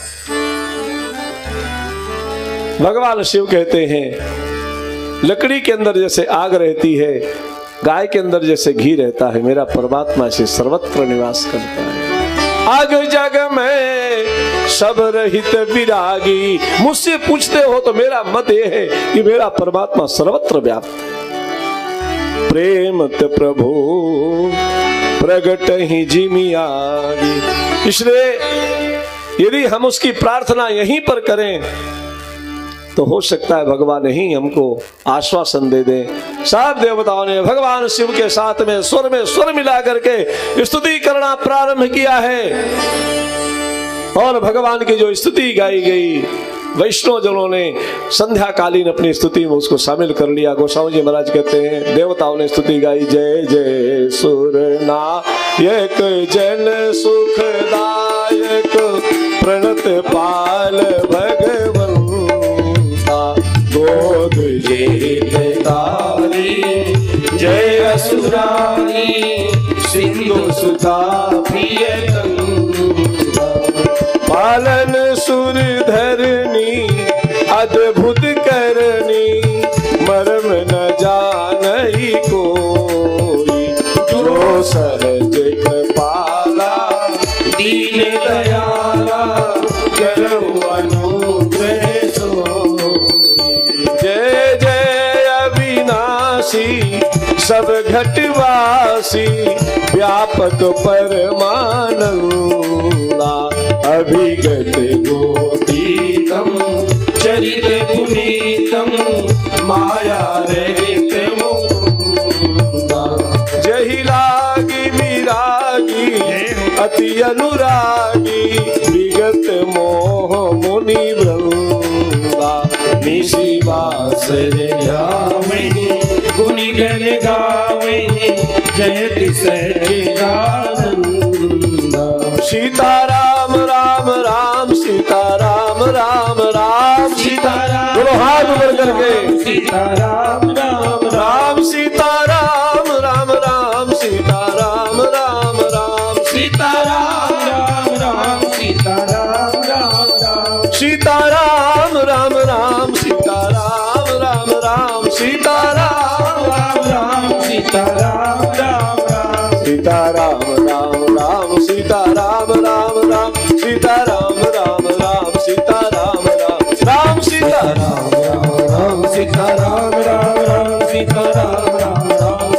भगवान शिव कहते हैं, लकड़ी के अंदर जैसे आग रहती है, गाय के अंदर जैसे घी रहता है, मेरा परमात्मा से सर्वत्र निवास करता है। आग जग में सब रहित विरागी। मुझसे पूछते हो तो मेरा मत ये है कि मेरा परमात्मा सर्वत्र व्याप्त है। प्रेम ते प्रभु प्रगट ही जिमियागी। इसलिए यदि हम उसकी प्रार्थना यहीं पर करें तो हो सकता है भगवान ही हमको आश्वासन दे दे। सब देवताओं ने भगवान शिव के साथ में स्वर मिला करके स्तुति करना प्रारंभ किया है। और भगवान की जो स्तुति गाई गई, वैष्णव जनों ने संध्या कालीन अपनी स्तुति में उसको शामिल कर लिया। गोसाई जी महाराज कहते हैं, देवताओं ने स्तुति गाई, जय जय सुरनायक जन सुखदायक प्रणत पाल भगवंता गोद जेतारी जय असुरानी सिंधु सुता प्रियतंगा पालन सुर धरनी अद्भुत करनी मर्म न जानई कोई जो सहज कृपाला दीन दयाला करहु अनुग्रह जय जय अविनाशी सब घटवासी व्यापक परमानंदा अभिगत गोपीतम चरित पुनीतम माया रहित मुकुंदा जहि लागी विरागी अति अनुरागी विगत मोह मुनि वृंदा निशिवास गुनि गण गावे जयति सच्चिदानंदा सीताराम राम राम सीताराम राम राम सीताराम बोलो हाथ ऊपर करके सीताराम राम राम सीताराम राम राम सीताराम राम राम सीताराम राम राम सीताराम राम राम सीताराम राम राम सीताराम राम राम सीताराम राम राम सीताराम राम राम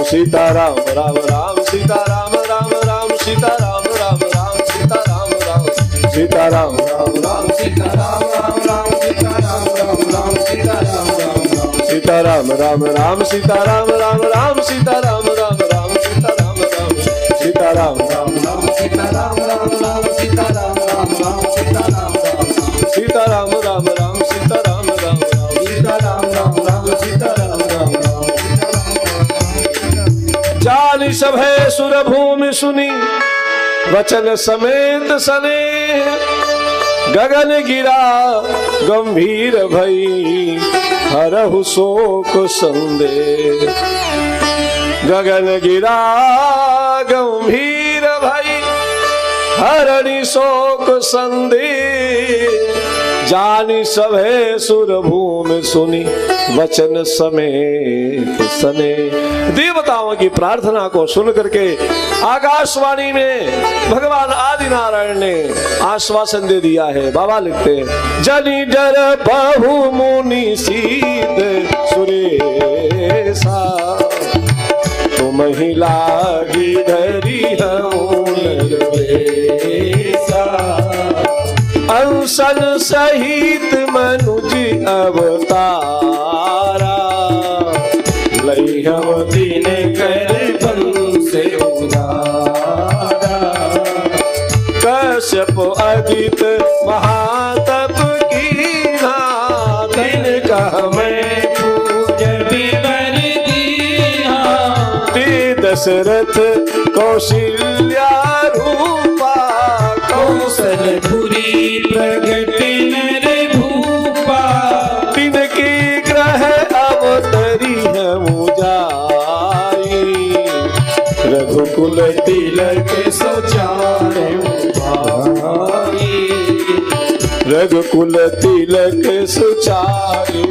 सीता राम राम सीता राम राम राम सीता राम राम राम सीता राम राम सीता राम राम राम सीता राम राम राम सीता राम राम राम सीता राम राम राम सीता राम राम राम सीता राम राम राम सीता राम राम राम सीता राम राम सीता राम राम राम सीता राम राम राम सीता राम राम राम सीता राम राम राम सीता राम राम राम सीता राम राम राम सीता राम राम राम सीता राम राम राम जानी सभे सुर भूमि सुनी वचन समेत सने गगन गिरा गंभीर भई हरहु शोक संदेह गगन गिरा गंभीर भई हरणि शोक संदेह जानी सभे सुर भूमि सुनी वचन समेत सने। देवताओं की प्रार्थना को सुन करके आकाशवाणी में भगवान आदि नारायण ने आश्वासन दे दिया है। बाबा लिखते हैं जनि डर बहु मुनि सीत सुरेशा तुम ही लागी धरी अंसन सहित मनुज अवतारा लई हम दिन कर से उदारा कश्यप अदित महातप की दिन कह मैं दशरथ कौशल्या रूपा कौशलपुरी प्रगट नर भूपा तिनके ग्रह अवतरी है मुजाई रघुकुल तिलक सोचारे रघुकुल तिलक सुचारू।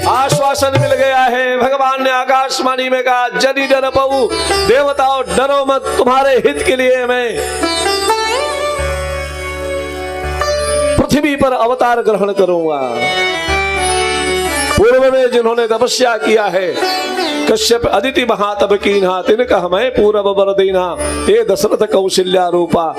आश्वासन मिल गया है। भगवान ने आकाशवाणी में कहा जनि डर बहु देवताओं डरो मत, तुम्हारे हित के लिए मैं पृथ्वी पर अवतार ग्रहण करूंगा। पूर्व में जिन्होंने तपस्या किया है कश्यप अदिति महातप कीन्हा तिनका मैं पूरब वर दीना ते दशरथ कौशल्या रूपा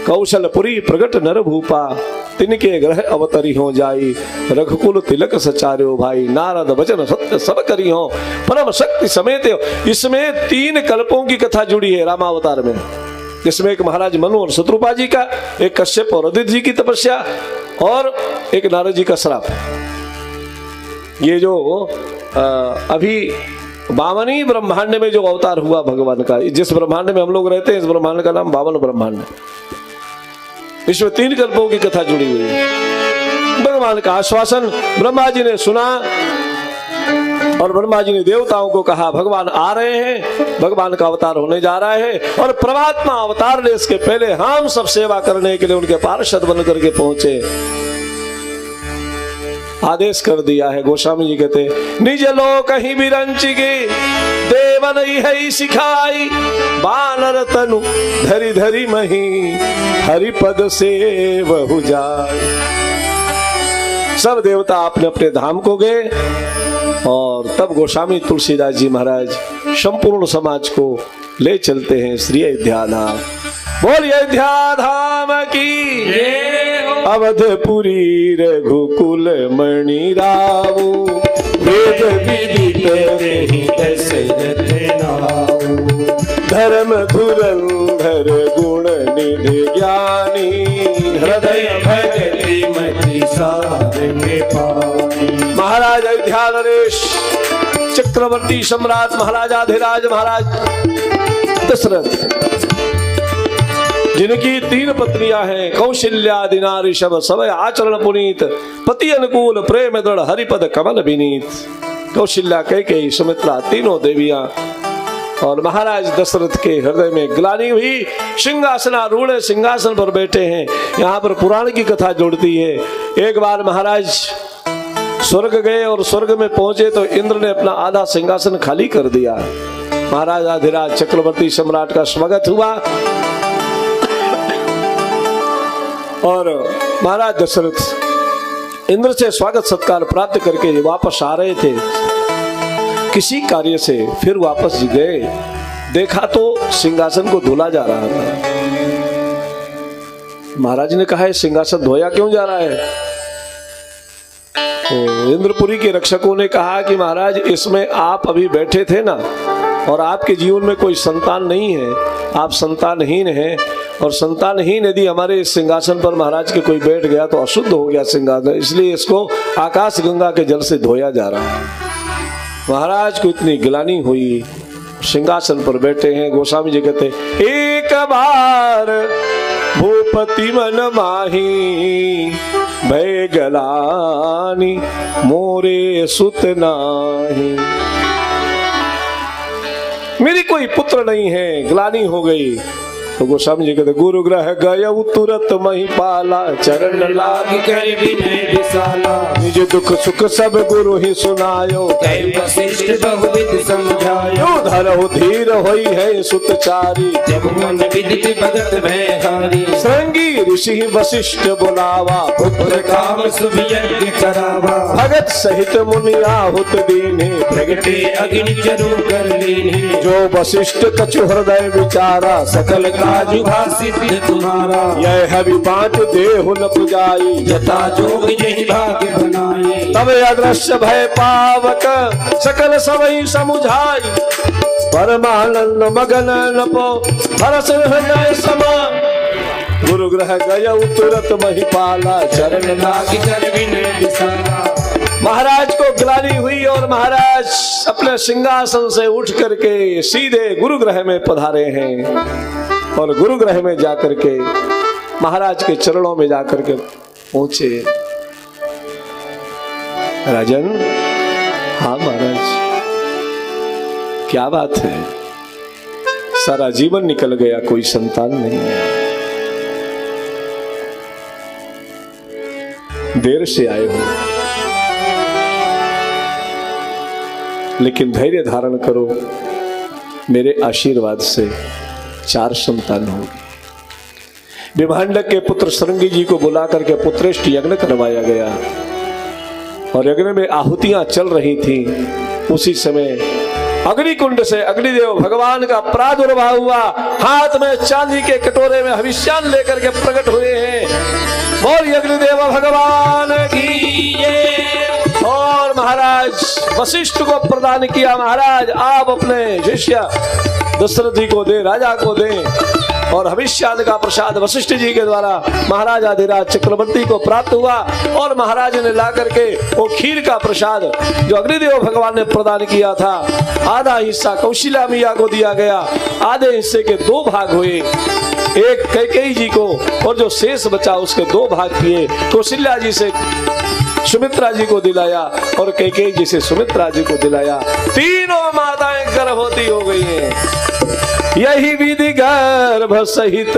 कौशलपुरी प्रगट नर भूपा तिनके ग्रह अवतरी हो जाई रघुकुल तिलक सचार्यो भाई नारद वचन सत्य सब करी हो परम शक्ति समेत। इसमें 3 कल्पों की कथा जुड़ी है रामावतार में, जिसमें एक महाराज मनु और शत्रुपा जी का, एक कश्यप और अदिति जी की तपस्या और एक नारद जी का श्राप। ये जो अभी 52 ब्रह्मांड में जो अवतार हुआ भगवान का, जिस ब्रह्मांड में हम लोग रहते हैं इस ब्रह्मांड का नाम 52 ब्रह्मांड है। इसमें 3 कल्पों की कथा जुड़ी हुई है। भगवान का आश्वासन ब्रह्मा जी ने सुना और ब्रह्मा जी ने देवताओं को कहा भगवान आ रहे हैं, भगवान का अवतार होने जा रहा है और परमात्मा अवतार ने इसके पहले हम सब सेवा करने के लिए उनके पार्षद बन करके पहुंचे। आदेश कर दिया है। गोस्वामी जी कहते निज लोक ही विरंचिगे देवन ही सिखाई बानर तनु धरी धरी मही हरिपद से बहु जाए। सब देवता अपने अपने धाम को गए और तब गोस्वामी तुलसीदास जी महाराज संपूर्ण समाज को ले चलते हैं श्री अयोध्या धाम। बोलिए अयोध्या धाम की अवधपुरी रघुकुल मणि रावो वेद विदित दशरथ नाऊ धर्म धुरंधर गुण निधि ज्ञानी हृदय भगति मति साधने पानी। महाराज अयोध्या नरेश चक्रवर्ती सम्राट महाराजाधिराज महाराज दशरथ जिनकी 3 पत्नियां हैं कौशल्या दिना ऋषभ सब आचरण पुनीत पति अनुकूल प्रेम दृढ़ हरिपद कमल विनीत। कौशल्या कैकेयी सुमित्रा तीनों देवियां और महाराज दशरथ के हृदय में ग्लानि हुई। सिंहासनारूढ़ सिंहासन पर बैठे हैं। यहाँ पर पुराण की कथा जोड़ती है। एक बार महाराज स्वर्ग गए और स्वर्ग में पहुंचे तो इंद्र ने अपना आधा सिंहासन खाली कर दिया। महाराज आधिराज चक्रवर्ती सम्राट का स्वागत हुआ और महाराज दशरथ इंद्र से स्वागत सत्कार प्राप्त करके वापस आ रहे थे किसी कार्य से, फिर वापस गए, देखा तो सिंहासन को धुला जा रहा था। महाराज ने कहा सिंहासन धोया क्यों जा रहा है? तो इंद्रपुरी के रक्षकों ने कहा कि महाराज इसमें आप अभी बैठे थे ना, और आपके जीवन में कोई संतान नहीं है, आप संतानहीन हैं, और संतानहीन यदि हमारे इस सिंहासन पर महाराज के कोई बैठ गया तो अशुद्ध हो गया सिंहासन, इसलिए इसको आकाश गंगा के जल से धोया जा रहा है। महाराज को इतनी गिलानी हुई, सिंहासन पर बैठे हैं। गोस्वामी जी कहते एक बार भूपति मन माही भय गलानी मोरे सुत नाही। मेरी कोई पुत्र नहीं है, ग्लानी हो गई। तो गोस्वामी जी कहते गुरु ग्रह गया तुरंत मही पाला चरण लाग कर विनय विशाला। निज दुख सुख सब गुरु ही सुनायो कई वशिष्ठ बहुविध समझायो। धरहु धीर होई है सुतचारी जब मन विदित भगत भयहारी। श्रृंगी ऋषि वशिष्ठ बुलावा पुत्र काम शुभ यज्ञ करावा। भगत सहित मुनि आहुत दीने प्रगटे अग्नि जरूर कर लेने। जो वशिष्ठ कछु हृदय विचारा सकल काजु भाषित तुम्हारा। यह हवि पांच देहु न पुजाई यथा जोग यही भाग्य बनाए। तब अदृश्य भय पावक सकल सबई समुझाई। परमानंद मगन नपो हरस हृदय समा। गुरु ग्रह गया तुरंत महिपाला चरण लाग कर विनय विशाला। महाराज को गिलानी हुई और महाराज अपने सिंहासन से उठ करके सीधे गुरुग्रह में पधारे हैं, और गुरुग्रह में जाकर के महाराज के चरणों में जाकर के पहुंचे। राजन, हाँ महाराज, क्या बात है? सारा जीवन निकल गया, कोई संतान नहीं है, देर से आए हो, लेकिन धैर्य धारण करो, मेरे आशीर्वाद से 4 संतान होगी। विभांडक के पुत्र श्रृंगी जी को बुला करके पुत्रेष्ठ यज्ञ करवाया गया, और यज्ञ में आहुतियां चल रही थी। उसी समय अग्निकुंड से अग्निदेव भगवान का प्रादुर्भाव हुआ। हाथ में चांदी के कटोरे में हविष्यान लेकर के प्रकट हुए हैं। बोल अग्निदेव भगवान की जय। और महाराज वशिष्ठ को प्रदान किया, महाराज आप अपने शिष्य दशरथ जी को दे, राजा को दे, और हविष्यान का प्रसाद वशिष्ठ जी के द्वारा महाराज आदिराज चक्रवर्ती को प्राप्त हुआ। और महाराज ने ला करके वो खीर का प्रसाद जो अग्निदेव भगवान ने प्रदान किया था, आधा हिस्सा कौशल्या मैया को दिया गया, आधे हिस्से के 2 भाग हुए, एक कैकेयी जी को, और जो शेष बचा उसके 2 भाग किए। कौशल्या जी से सुमित्रा जी को दिलाया और कैकेयी जी से सुमित्रा जी को दिलाया। तीनों माताएं गर्भवती हो गई हैं। यही विधि गर्भ सहित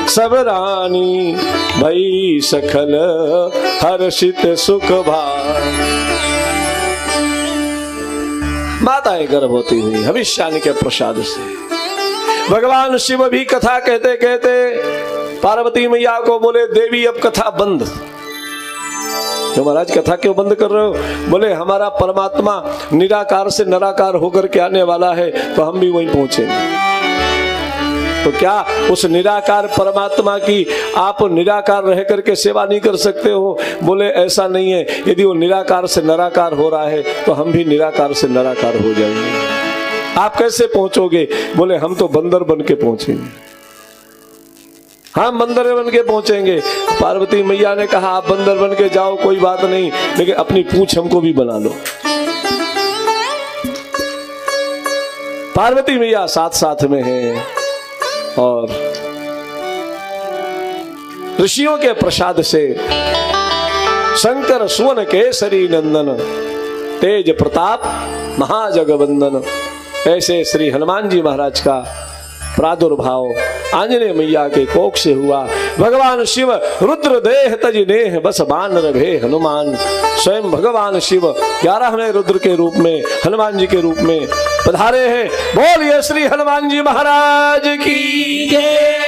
सब रानी भई सखल हर्षित सुख भाग। माताएं गर्भवती हुई हविष्यान के प्रसाद से। भगवान शिव भी कथा कहते कहते पार्वती मैया को बोले देवी अब कथा बंद। तो महाराज कथा क्यों बंद कर रहे हो? बोले हमारा परमात्मा निराकार से निराकार होकर के आने वाला है, तो हम भी वहीं पहुंचेंगे। तो क्या उस निराकार परमात्मा की आप निराकार रह करके सेवा नहीं कर सकते हो? बोले ऐसा नहीं है, यदि वो निराकार से निराकार हो रहा है तो हम भी निराकार से निराकार हो जाएंगे। आप कैसे पहुंचोगे? बोले हम तो बंदर बन के पहुंचेंगे। हम बंदर बन के पहुंचेंगे। पार्वती मैया ने कहा आप बंदर बन के जाओ, कोई बात नहीं, लेकिन अपनी पूंछ हमको भी बना लो। पार्वती मैया साथ साथ में है, और ऋषियों के प्रसाद से शंकर सुवन केसरी नंदन तेज प्रताप महाजगवंदन, ऐसे श्री हनुमान जी महाराज का प्रादुर्भाव आंजनेय मैया के कोख से हुआ। भगवान शिव रुद्र देह तज नेह बस बानर भे हनुमान। स्वयं भगवान शिव 11वें रुद्र के रूप में हनुमान जी के रूप में पधारे हैं। बोलिए श्री हनुमान जी महाराज की जय।